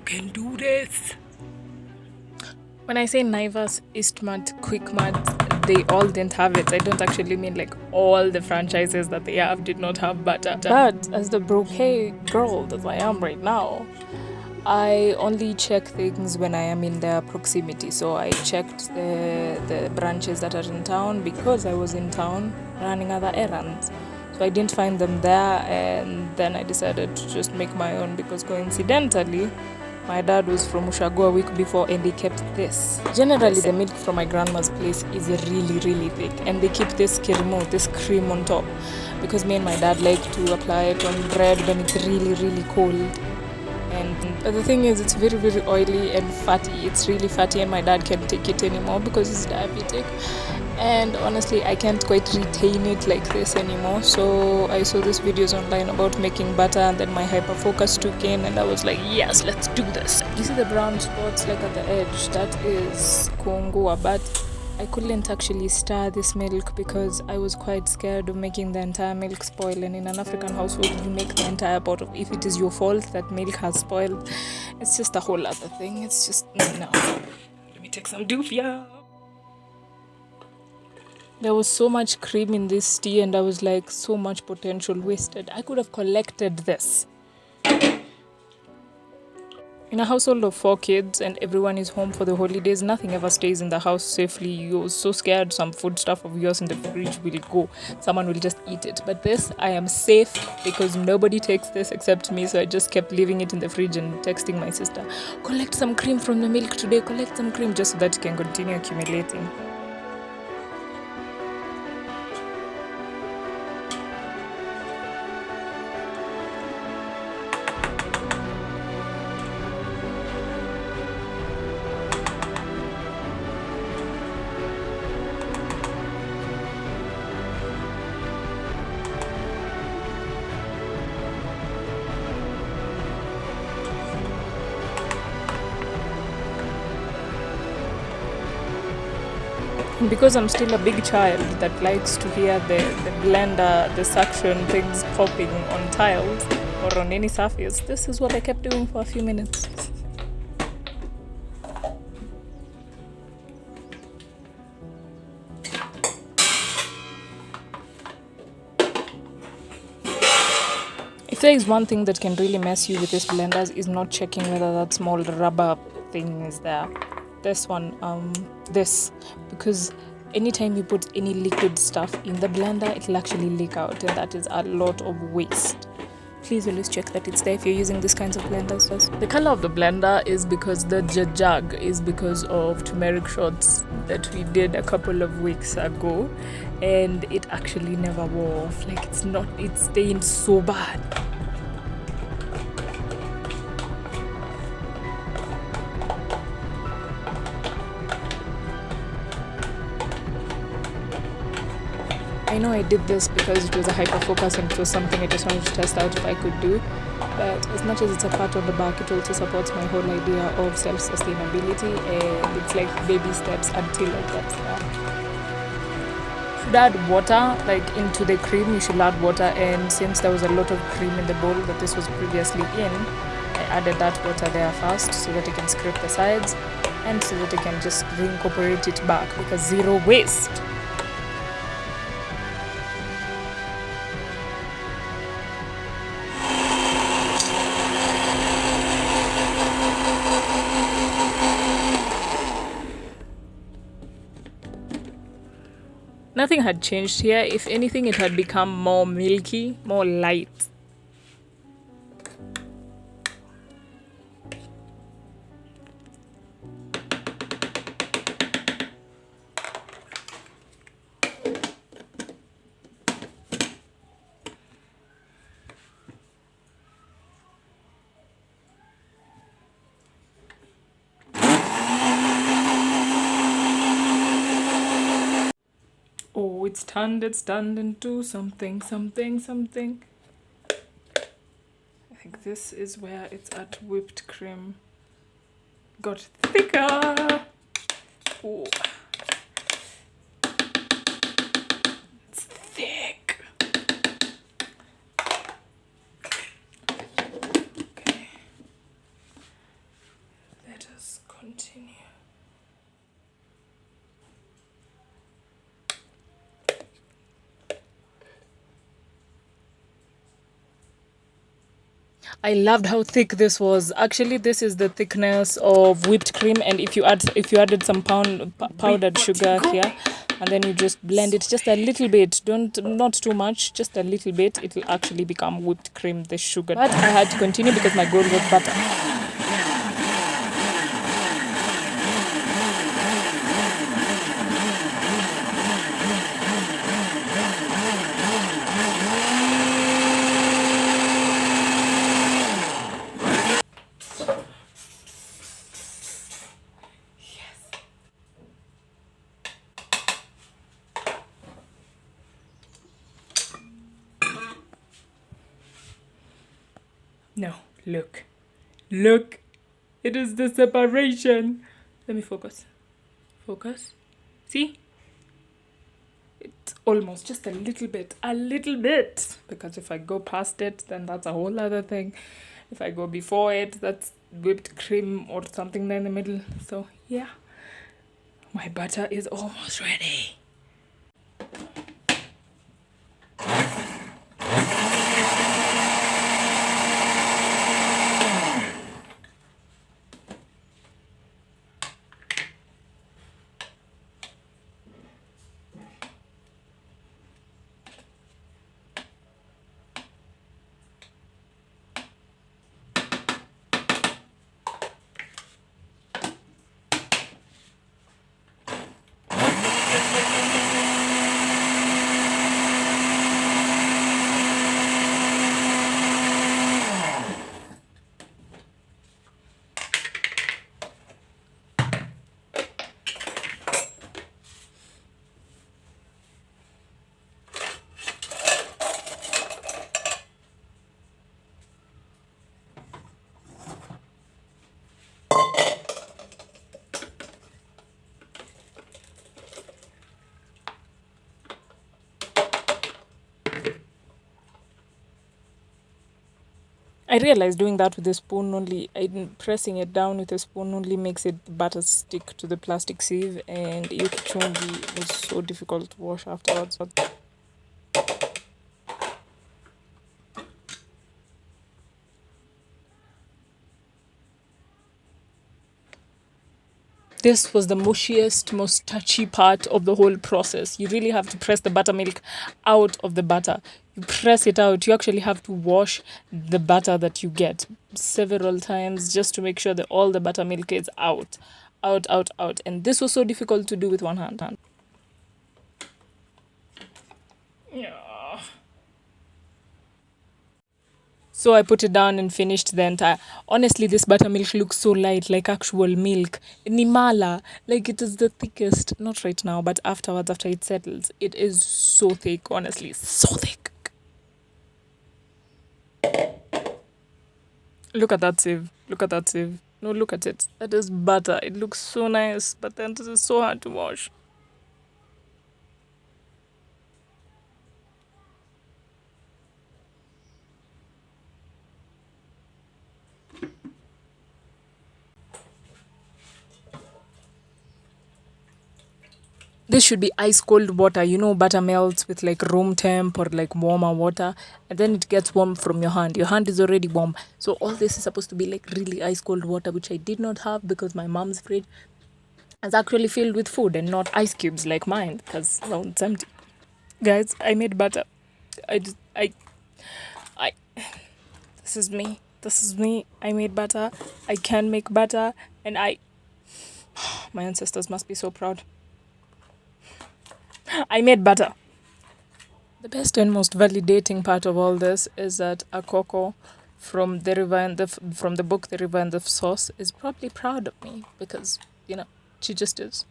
can do this. When I say Naivas Eastmatt, Quickmart, they all didn't have it. I don't actually mean like all the franchises that they have did not have butter. But as the brocade girl that I am right now, I only check things when I am in their proximity. So I checked the branches that are in town because I was in town running other errands. So I didn't find them there, and then I decided to just make my own because coincidentally, my dad was from Ushago a week before and they kept this. Generally, the milk from my grandma's place is really, really thick and they keep this kirimo, this cream on top, because me and my dad like to apply it on bread when it's really, really cold. But the thing is, it's very, very oily and fatty. It's really fatty and my dad can't take it anymore because he's diabetic. And honestly, I can't quite retain it like this anymore. So I saw these videos online about making butter, and then my hyperfocus took in and I was like, yes, let's do this. You see the brown spots like at the edge? That is kongua, but I couldn't actually stir this milk because I was quite scared of making the entire milk spoil. And in an African household, you make the entire pot of, if it is your fault that milk has spoiled, it's just a whole other thing. It's just, no. Let me take some doofia. There was so much cream in this tea and I was like, so much potential wasted. I could have collected this. In a household of 4 kids and everyone is home for the holidays, nothing ever stays in the house safely. You're so scared some food stuff of yours in the fridge will go. Someone will just eat it. But this, I am safe because nobody takes this except me. So I just kept leaving it in the fridge and texting my sister, collect some cream from the milk today, collect some cream, just so that it can continue accumulating. Because I'm still a big child that likes to hear the blender, the suction things popping on tiles or on any surface, this is what I kept doing for a few minutes. If there is one thing that can really mess you with these blenders is not checking whether that small rubber thing is there. This one, because anytime you put any liquid stuff in the blender, it'll actually leak out, and that is a lot of waste. Please always check that it's there if you're using these kinds of blenders. The color of the blender is because the jug is because of turmeric shots that we did a couple of weeks ago, and it actually never wore off. Like it stained so bad. I know I did this because it was a hyper focus and it was something I just wanted to test out if I could do. But as much as it's a pat on the back, it also supports my whole idea of self-sustainability, and it's like baby steps until I get there. Should add water, like into the cream, you should add water, and since there was a lot of cream in the bowl that this was previously in, I added that water there first so that it can scrape the sides and so that I can just reincorporate it back because zero waste. Nothing had changed here. If anything, it had become more milky, more light. Oh, it's turned into something. I think this is where it's at. Whipped cream got thicker. Oh, it's thick. Okay. continue. I loved how thick this was. Actually, this is the thickness of whipped cream, and if you added some powdered sugar here, and then you just blend it just a little bit, not too much, just a little bit, it will actually become whipped cream, the sugar. But I had to continue because my goal was butter. No, look. Look. It is the separation. Let me focus. Focus. See? It's almost just a little bit. A little bit. Because if I go past it, then that's a whole other thing. If I go before it, that's whipped cream or something there in the middle. So, yeah. My butter is almost ready. I realized doing that with a spoon only, pressing it down with a spoon only makes it butter stick to the plastic sieve, and yukichungi was so difficult to wash afterwards. This was the mushiest, most touchy part of the whole process. You really have to press the buttermilk out of the butter. You press it out. You actually have to wash the butter that you get several times just to make sure that all the buttermilk is out. Out, out, out. And this was so difficult to do with one hand. Yeah. So I put it down and finished the entire. Honestly, this buttermilk looks so light, like actual milk. Nimala, like it is the thickest. Not right now, but afterwards, after it settles, it is so thick. Honestly, so thick. Look at that sieve. Look at that sieve. No, look at it. That is butter. It looks so nice, but then this is so hard to wash. This should be ice cold water. You know, butter melts with like room temp or like warmer water, and then it gets warm from your hand. Your hand is already warm. So all this is supposed to be like really ice cold water, which I did not have because my mom's fridge is actually filled with food and not ice cubes like mine because, well, it's empty. Guys, I made butter. I, this is me. This is me. I made butter. I can make butter, and my ancestors must be so proud. I made butter. The best and most validating part of all this is that Akoko from the river and from the book The River and the Sauce is probably proud of me because, you know, she just is.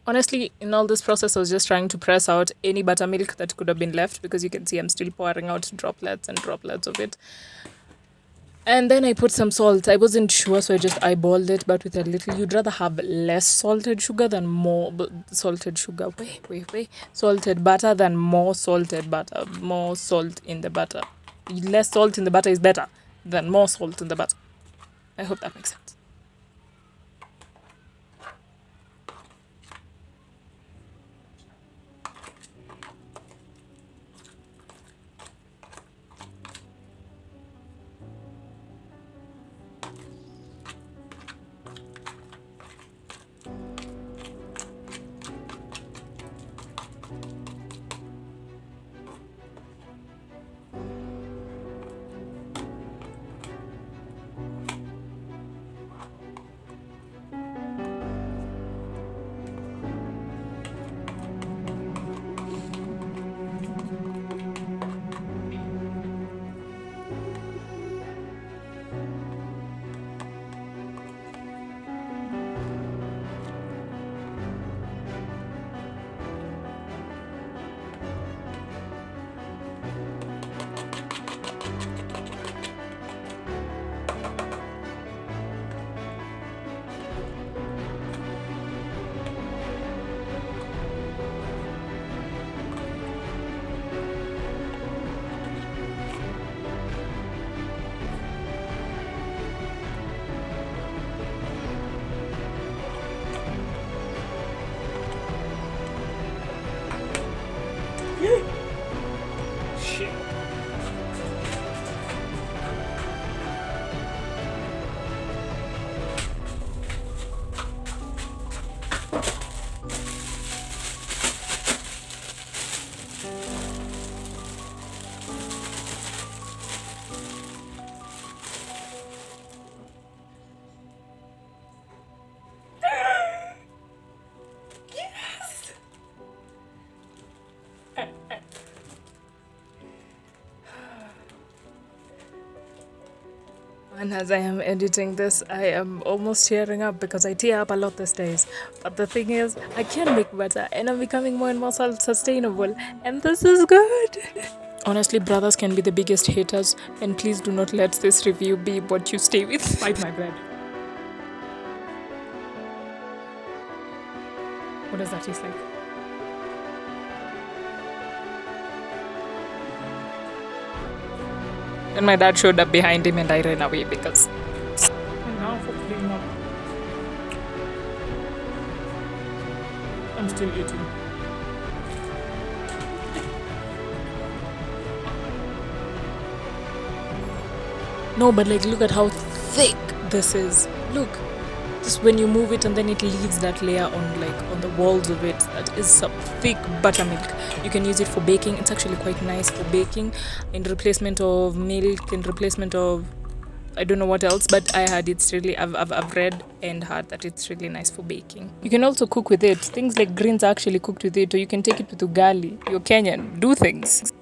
Honestly, in all this process, I was just trying to press out any buttermilk that could have been left, because you can see I'm still pouring out droplets and droplets of it. And then I put some salt. I wasn't sure, so I just eyeballed it, but with a little. You'd rather have less salted sugar than more salted sugar. Wait. Salted butter than more salted butter. More salt in the butter. Less salt in the butter is better than more salt in the butter. I hope that makes sense. Shit. And as I am editing this, I am almost tearing up because I tear up a lot these days. But the thing is, I can make better and I'm becoming more and more sustainable. And this is good. Honestly, brothers can be the biggest haters. And please do not let this review be what you stay with. Fight my bread. What does that taste like? Then my dad showed up behind him and I ran away because... And now for cleaning up. I'm still eating. No, but like look at how thick this is. Look. Just when you move it and then it leaves that layer on the walls of it. That is some thick buttermilk. You can use it for baking. It's actually quite nice for baking in replacement of milk, in replacement of I don't know what else, but I had it's really I've read and heard that it's really nice for baking. You can also cook with it. Things like greens are actually cooked with it, or you can take it with ugali. You're Kenyan. Do things.